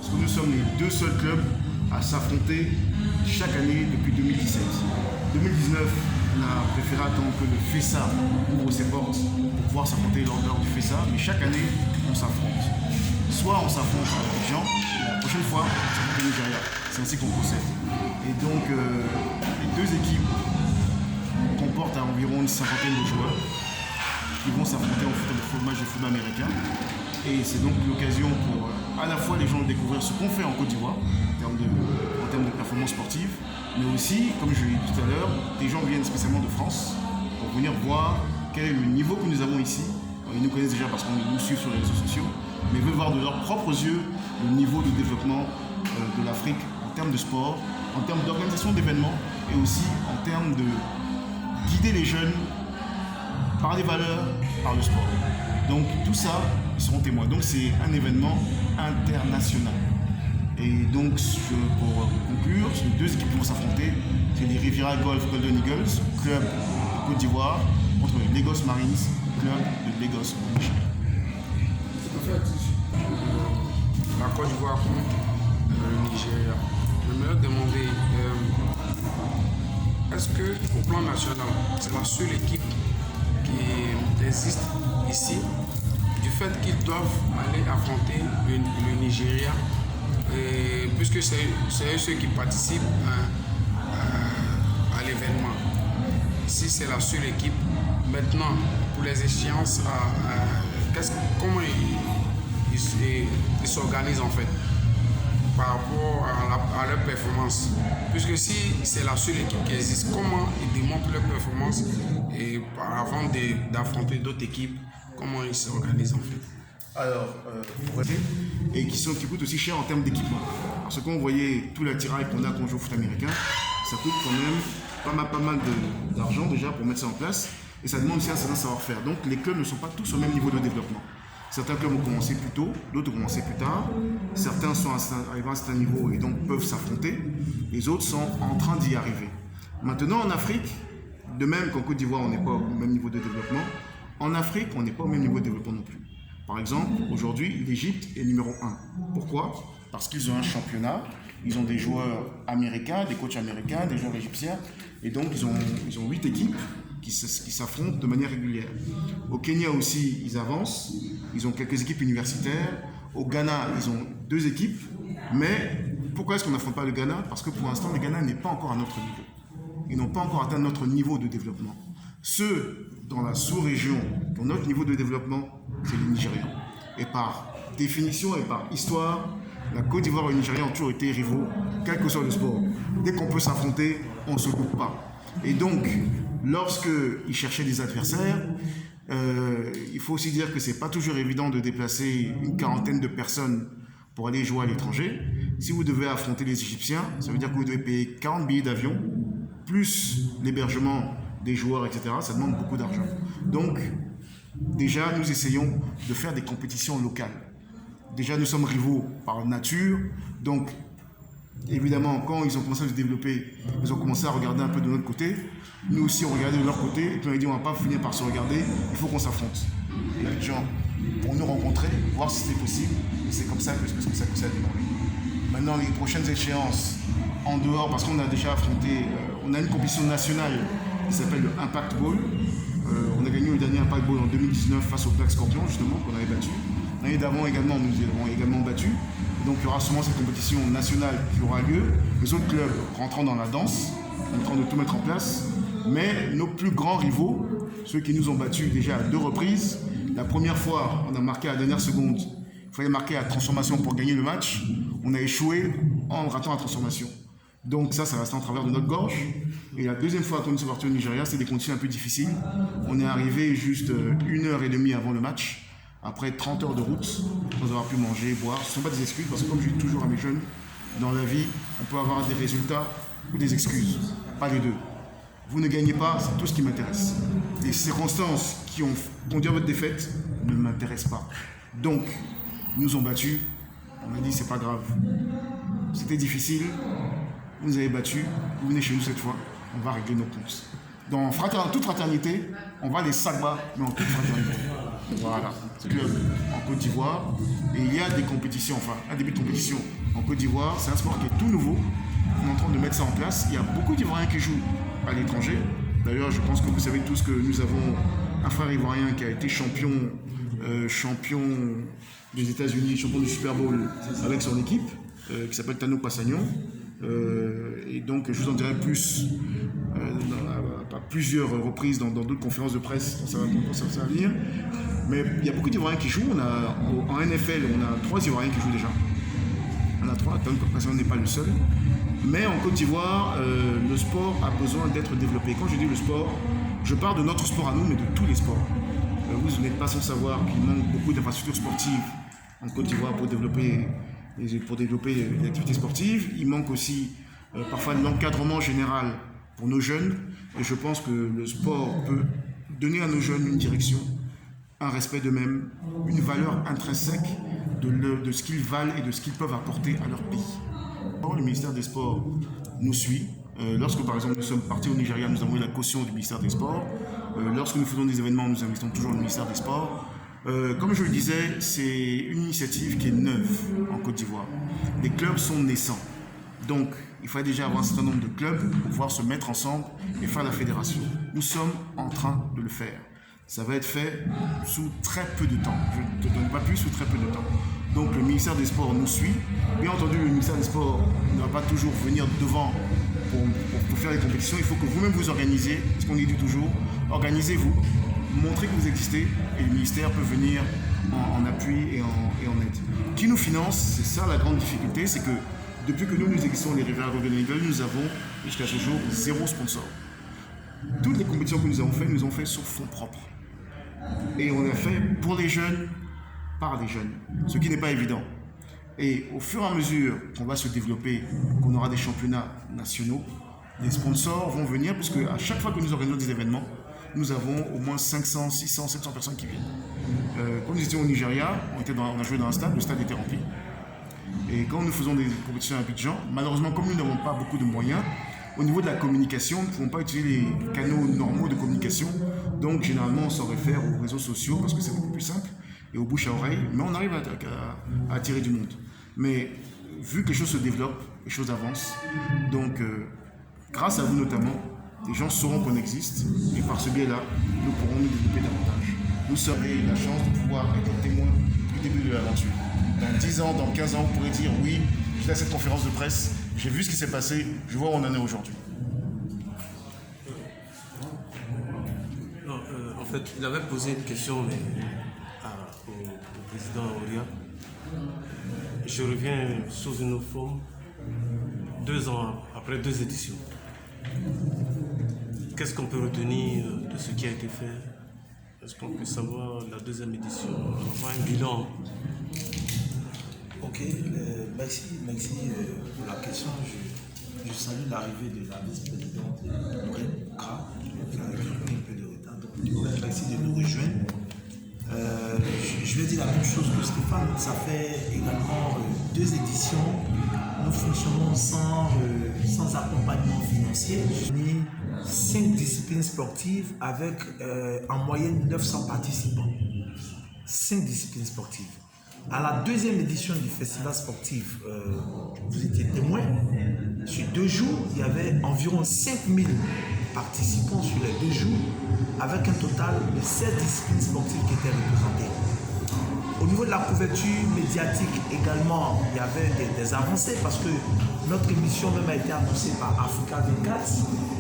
parce que nous sommes les deux seuls clubs à s'affronter chaque année depuis 2017. 2019, on a préféré attendre que le FESA ouvre ses portes pour pouvoir s'affronter lors du FESA, mais chaque année, on s'affronte. Soit on s'affronte à Abidjan, et la prochaine fois, on s'affronte au Nigeria. C'est ainsi qu'on procède. Et donc, les deux équipes comportent environ une cinquantaine de joueurs qui vont s'affronter en match de football américain. Et c'est donc l'occasion pour à la fois les gens de découvrir ce qu'on fait en Côte d'Ivoire en termes de performance sportive, mais aussi, comme je l'ai dit tout à l'heure, des gens viennent spécialement de France pour venir voir quel est le niveau que nous avons ici. Ils nous connaissent déjà parce qu'on nous suit sur les réseaux sociaux, mais veulent voir de leurs propres yeux le niveau de développement de l'Afrique en termes de sport, en termes d'organisation d'événements et aussi en termes de guider les jeunes par les valeurs, par le sport. Donc tout ça, ils seront témoins. Donc c'est un événement international. Et donc pour conclure, c'est deux équipes qui vont s'affronter. C'est les Riviera Golf Golden Eagles, club de Côte d'Ivoire, contre les Lagos Marines, club de Lagos au Nigeria. En fait, la Côte d'Ivoire contre le Nigeria. Je me demander, est-ce qu'au plan national, c'est la seule équipe qui existe ici, du fait qu'ils doivent aller affronter le Nigeria, puisque c'est eux ceux qui participent à l'événement. Ici, c'est la seule équipe. Maintenant, pour les échéances, comment ils s'organisent en fait par rapport à leur performance. Puisque si c'est la seule équipe qui existe, comment ils démontrent leur performance et avant d'affronter d'autres équipes, comment ils s'organisent en fait? Alors, et qui coûtent aussi cher en termes d'équipement. Parce que quand vous voyez tout l'attirail qu'on a quand on joue au foot américain, ça coûte quand même pas mal d'argent déjà pour mettre ça en place. Et ça demande aussi un certain savoir-faire. Donc les clubs ne sont pas tous au même niveau de développement. Certains clubs ont commencé plus tôt, d'autres ont commencé plus tard. Certains sont arrivés à un certain niveau et donc peuvent s'affronter. Les autres sont en train d'y arriver. Maintenant en Afrique, de même qu'en Côte d'Ivoire on n'est pas au même niveau de développement, en Afrique on n'est pas au même niveau de développement non plus. Par exemple, aujourd'hui, l'Égypte est numéro 1. Pourquoi? Parce qu'ils ont un championnat, ils ont des joueurs américains, des coachs américains, des joueurs égyptiens, et donc ils ont 8 équipes qui s'affrontent de manière régulière. Au Kenya aussi, ils avancent, ils ont quelques équipes universitaires. Au Ghana, ils ont 2 équipes, mais pourquoi est-ce qu'on n'affronte pas le Ghana? Parce que pour l'instant, le Ghana n'est pas encore à notre niveau. Ils n'ont pas encore atteint notre niveau de développement. Ceux dans la sous-région, dont notre niveau de développement, c'est les Nigérians. Et par définition et par histoire, la Côte d'Ivoire et le Nigeria ont toujours été rivaux, quel que soit le sport. Dès qu'on peut s'affronter, on ne se coupe pas. Et donc, lorsqu'ils cherchaient des adversaires, il faut aussi dire que ce n'est pas toujours évident de déplacer une quarantaine de personnes pour aller jouer à l'étranger. Si vous devez affronter les Égyptiens, ça veut dire que vous devez payer 40 billets d'avion, plus l'hébergement des joueurs, etc. Ça demande beaucoup d'argent. Donc, déjà, nous essayons de faire des compétitions locales. Déjà, nous sommes rivaux par nature. Donc, évidemment, quand ils ont commencé à se développer, ils ont commencé à regarder un peu de notre côté. Nous aussi, on regardait de leur côté. Et puis, on a dit, on ne va pas finir par se regarder. Il faut qu'on s'affronte. Et les gens, pour nous rencontrer, voir si c'était possible. Et c'est comme ça que ça a démarré. Maintenant, les prochaines échéances, en dehors, parce qu'on a déjà affronté, on a une compétition nationale qui s'appelle le Impact Bowl. On a gagné le dernier Impact Bowl en 2019 face aux Black Scorpions, justement, qu'on avait battu. L'année d'avant également, nous avons également battu. Donc il y aura sûrement cette compétition nationale qui aura lieu. Les autres clubs rentrant dans la danse, en train de tout mettre en place. Mais nos plus grands rivaux, ceux qui nous ont battus déjà à 2 reprises, la première fois, on a marqué à la dernière seconde. Il fallait marquer la transformation pour gagner le match. On a échoué en ratant la transformation. Donc ça reste en travers de notre gorge. Et la deuxième fois qu'on est parti au Nigeria, c'était des conditions un peu difficiles. On est arrivé juste 1h30 avant le match, après 30 heures de route, sans avoir pu manger, boire. Ce ne sont pas des excuses, parce que comme je dis toujours à mes jeunes, dans la vie, on peut avoir des résultats ou des excuses, pas les deux. Vous ne gagnez pas, c'est tout ce qui m'intéresse. Les circonstances qui ont conduit à votre défaite ne m'intéressent pas. Donc, ils nous ont battus, on a dit c'est pas grave. C'était difficile, vous nous avez battus, vous venez chez nous cette fois, on va régler nos comptes. Dans toute fraternité, on va les sacs bas, mais en toute fraternité. Voilà. clubs en Côte d'Ivoire. Et il y a des compétitions, enfin un début de compétition en Côte d'Ivoire. C'est un sport qui est tout nouveau. On est en train de mettre ça en place. Il y a beaucoup d'Ivoiriens qui jouent à l'étranger. D'ailleurs, je pense que vous savez tous que nous avons un frère ivoirien qui a été champion des États-Unis, champion du Super Bowl avec son équipe, qui s'appelle Tano Passagnon. Et donc, je vous en dirai plus à plusieurs reprises dans d'autres conférences de presse quand ça va venir. Mais il y a beaucoup d'Ivoiriens qui jouent. En NFL, on a 3 Ivoiriens qui jouent déjà. On a 3, Tano Passagnon n'est pas le seul. Mais en Côte d'Ivoire, le sport a besoin d'être développé. Quand je dis le sport, je parle de notre sport à nous, mais de tous les sports. Vous n'êtes pas sans savoir qu'il manque beaucoup d'infrastructures sportives en Côte d'Ivoire pour développer les activités sportives. Il manque aussi parfois de l'encadrement général pour nos jeunes. Et je pense que le sport peut donner à nos jeunes une direction, un respect d'eux-mêmes, une valeur intrinsèque de ce qu'ils valent et de ce qu'ils peuvent apporter à leur pays. Le ministère des Sports nous suit. Lorsque par exemple nous sommes partis au Nigeria, nous avons eu la caution du ministère des Sports. Lorsque nous faisons des événements, nous invitons toujours le ministère des Sports. Comme je le disais, c'est une initiative qui est neuve en Côte d'Ivoire. Les clubs sont naissants. Donc, il fallait déjà avoir un certain nombre de clubs pour pouvoir se mettre ensemble et faire la fédération. Nous sommes en train de le faire. Ça va être fait sous très peu de temps. Je ne te donne pas plus, sous très peu de temps. Donc le ministère des Sports nous suit. Bien entendu, le ministère des Sports ne va pas toujours venir devant pour faire les compétitions. Il faut que vous-même vous organisiez, ce qu'on dit toujours. Organisez-vous, montrez que vous existez et le ministère peut venir en appui et en aide. Qui nous finance, c'est ça la grande difficulté, c'est que depuis que nous existons les Rivières de Nivelle, nous avons jusqu'à ce jour 0 sponsor. Toutes les compétitions que nous avons fait sur fonds propres. Et on a fait pour les jeunes, par les jeunes, ce qui n'est pas évident. Et au fur et à mesure qu'on va se développer, qu'on aura des championnats nationaux, les sponsors vont venir, puisque à chaque fois que nous organisons des événements, nous avons au moins 500, 600, 700 personnes qui viennent. Quand nous étions au Nigeria, on a joué dans un stade, le stade était rempli. Et quand nous faisons des compétitions à Abidjan, malheureusement, comme nous n'avons pas beaucoup de moyens, au niveau de la communication, nous ne pouvons pas utiliser les canaux normaux de communication. Donc, généralement, on s'en réfère aux réseaux sociaux parce que c'est beaucoup plus simple et aux bouche à oreille. Mais on arrive à attirer du monde. Mais vu que les choses se développent, les choses avancent, donc grâce à vous notamment, les gens sauront qu'on existe et par ce biais-là, nous pourrons nous développer davantage. Nous sommes la chance de pouvoir être témoins du début de l'aventure. Dans 10 ans, dans 15 ans, vous pourrez dire oui, j'étais à cette conférence de presse, j'ai vu ce qui s'est passé, je vois où on en est aujourd'hui. En fait, il avait posé une question au président Oria. Je reviens sous une autre forme, 2 ans après 2 éditions. Qu'est-ce qu'on peut retenir de ce qui a été fait? Est-ce qu'on peut savoir la 2e édition, avoir un bilan? Ok, merci pour la question. Je salue l'arrivée de la vice-présidente Lorraine Kra, qui a un peu de retard. Donc, merci de nous rejoindre. Je vais dire la même chose que Stéphane. Ça fait également 2 éditions. Nous fonctionnons sans accompagnement financier. J'ai 5 disciplines sportives avec en moyenne 900 participants. 5 disciplines sportives. À la 2e édition du festival sportif, vous étiez témoin. Sur 2 jours, il y avait environ 5000 participants sur les 2 jours, avec un total de 7 disciplines sportives qui étaient représentées. Au niveau de la couverture médiatique également, il y avait des avancées parce que notre émission même a été annoncée par Africa 24.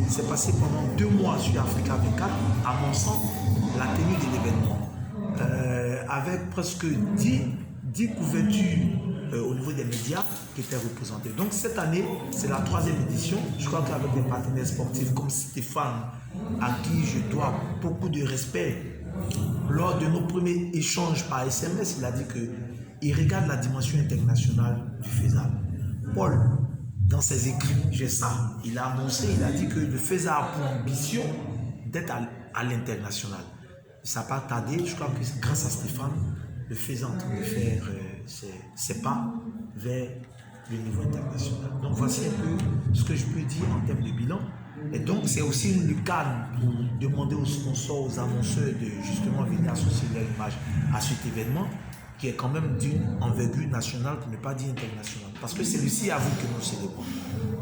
C'est passé pendant 2 mois sur Africa 24, annonçant la tenue de l'événement. Avec presque 10 couvertures au niveau des médias qui étaient représentées. Donc cette année, c'est la 3e édition. Je crois qu'avec des partenaires sportifs comme Stéphane, à qui je dois beaucoup de respect, lors de nos premiers échanges par SMS, il a dit qu'il regarde la dimension internationale du FESA. Paul, dans ses écrits, j'ai ça. Il a annoncé, il a dit que le FESA a pour ambition d'être à l'international. Ça n'a pas tardé, je crois que grâce à Stéphane, le FESA est en train de faire ses pas vers le niveau international. Donc voici un peu ce que je peux dire en termes de bilan. Et donc, c'est aussi une lucarne pour demander aux sponsors, aux annonceurs de justement venir associer leur image à cet événement qui est quand même d'une envergure nationale, pour ne pas dire internationale. Parce que c'est aussi à vous que nous célébrons.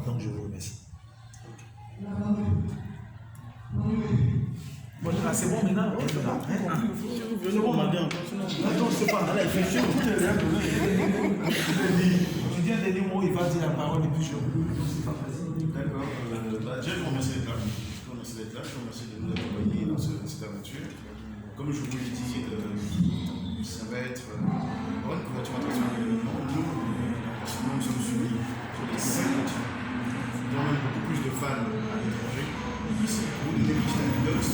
Donc, je vous remercie. Bon, là, c'est bon maintenant. On est là. Je vais demander encore. Non, c'est pas là. Il fait chaud. Tu dis un dernier mot, il va dire la parole et puis je. C'est pas facile. D'accord. Déjà, je vous remercie d'être là. Je vous remercie d'être là. Je vous remercie de nous accompagner dans cette aventure. Comme je vous l'ai dit, ça va être une couverture internationale de l'événement. Nous sommes suivis sur les 5 continents. Nous avons même beaucoup plus de fans à l'étranger. Vous donnez Christian Eagles,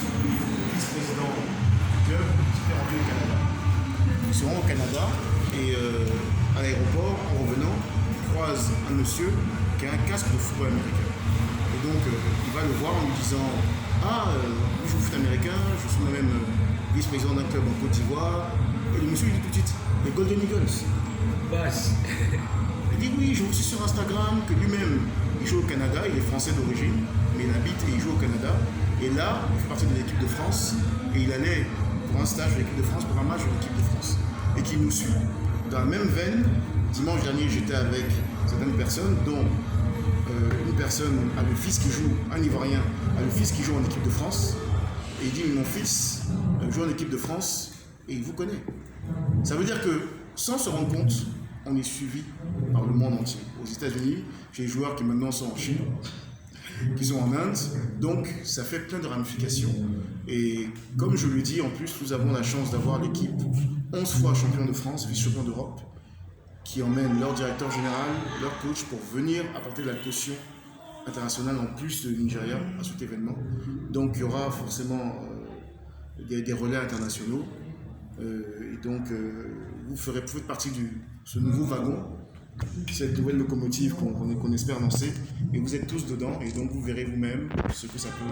vice-président du club, qui est rentré au Canada. Nous serons au Canada et à l'aéroport, en revenant, on croise un monsieur qui a un casque de football américain. Et donc, il va le voir en lui disant « Ah, je joue au foot américain, je suis moi-même vice-président d'un club en Côte d'Ivoire. » Et le monsieur lui dit tout de suite « Les Golden Eagles. » Il dit « Oui, je vois aussi sur Instagram que lui-même, il joue au Canada, il est français d'origine, mais il habite et il joue au Canada. Et là, il fait partie de l'équipe de France et il allait pour un stage de l'équipe de France, pour un match de l'équipe de France. Et qui nous suit. Dans la même veine, dimanche dernier, j'étais avec certaines personnes, dont une personne a le fils qui joue, un Ivoirien, a le fils qui joue en équipe de France. Et il dit, mon fils joue en équipe de France et il vous connaît. Ça veut dire que, sans se rendre compte, on est suivi par le monde entier. Aux États-Unis, j'ai des joueurs qui maintenant sont en Chine, qui sont en Inde, donc ça fait plein de ramifications. Et comme je le dis, en plus, nous avons la chance d'avoir l'équipe 11 fois champion de France, vice-champion d'Europe, qui emmène leur directeur général, leur coach, pour venir apporter la caution internationale en plus de Nigeria à cet événement. Donc il y aura forcément des relais internationaux. Et donc vous faites partie de ce nouveau wagon, cette nouvelle locomotive qu'on espère lancer, et vous êtes tous dedans, et donc vous verrez vous-même ce que ça peut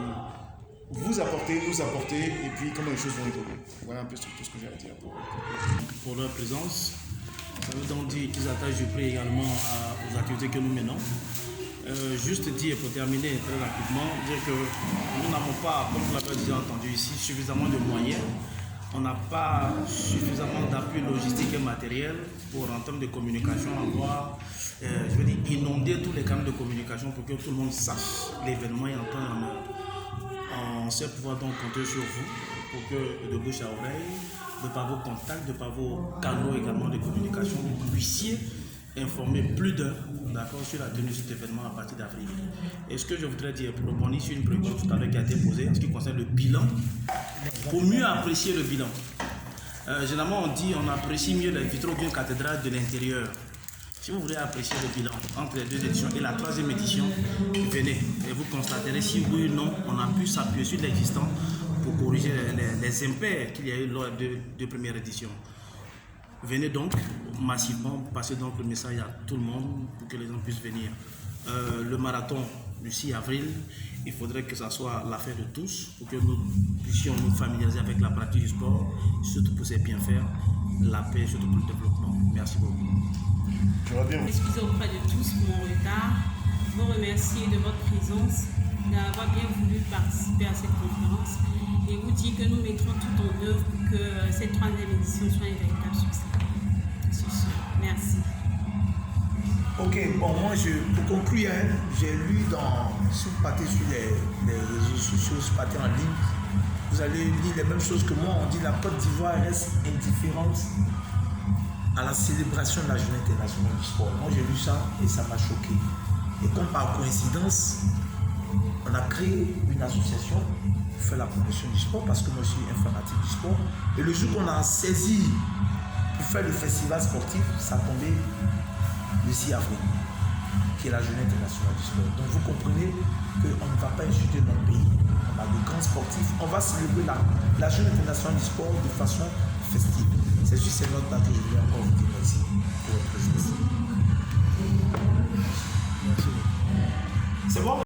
vous apporter, nous apporter, et puis comment les choses vont évoluer. Voilà un peu tout ce que j'ai à dire pour leur présence. Ça veut donc dire qu'ils attachent du prix également aux activités que nous menons. Juste dire, pour terminer très rapidement, dire que nous n'avons pas, comme vous l'avez déjà entendu ici, suffisamment de moyens. On n'a pas suffisamment d'appui logistique et matériel pour, en termes de communication, avoir, je veux dire, inonder tous les canaux de communication pour que tout le monde sache l'événement est en temps et en heure. On sait pouvoir donc compter sur vous pour que, de bouche à oreille, de par vos contacts, de par vos canaux également de communication, vous puissiez informer plus d'un, d'accord, sur la tenue de cet événement à partir d'avril. Et ce que je voudrais dire, pour rebondir sur une préoccupation tout à l'heure qui a été posée, en ce qui concerne le bilan, pour mieux apprécier le bilan. Généralement, on dit on apprécie mieux les vitraux d'une cathédrale de l'intérieur. Si vous voulez apprécier le bilan entre les 2 éditions et la 3e édition, venez et vous constaterez si oui ou non on a pu s'appuyer sur l'existant pour corriger les impairs qu'il y a eu lors de 2 premières éditions. Venez donc massivement, passez donc le message à tout le monde pour que les gens puissent venir. Le marathon du 6 avril, il faudrait que ça soit l'affaire de tous pour que nous puissions nous familiariser avec la pratique du sport, surtout pour ses bienfaits, la paix, surtout pour le développement. Merci beaucoup. Excusez auprès de tous pour mon retard. Vous remercier de votre présence, d'avoir bien voulu participer à cette conférence et vous dire que nous mettrons tout en œuvre pour que cette 3e édition soit un véritable succès. Merci. Ok, bon, moi, pour conclure, j'ai lu sur les réseaux sociaux, ce matin en ligne, vous allez lire les mêmes choses que moi. On dit la Côte d'Ivoire reste indifférente à la célébration de la Journée internationale du sport. Moi, j'ai lu ça et ça m'a choqué. Et comme par coïncidence, on a créé une association pour faire la promotion du sport parce que moi, je suis un fanatique du sport. Et le jour qu'on a saisi pour faire le festival sportif, ça tombait le 6 avril, qui est la Journée internationale du sport. Donc vous comprenez qu'on ne va pas insulter notre pays. On a de grands sportifs. On va célébrer la Journée internationale du sport de façon festive. C'est juste cette note-là que je voulais encore vous dire merci pour votre présence. C'est bon?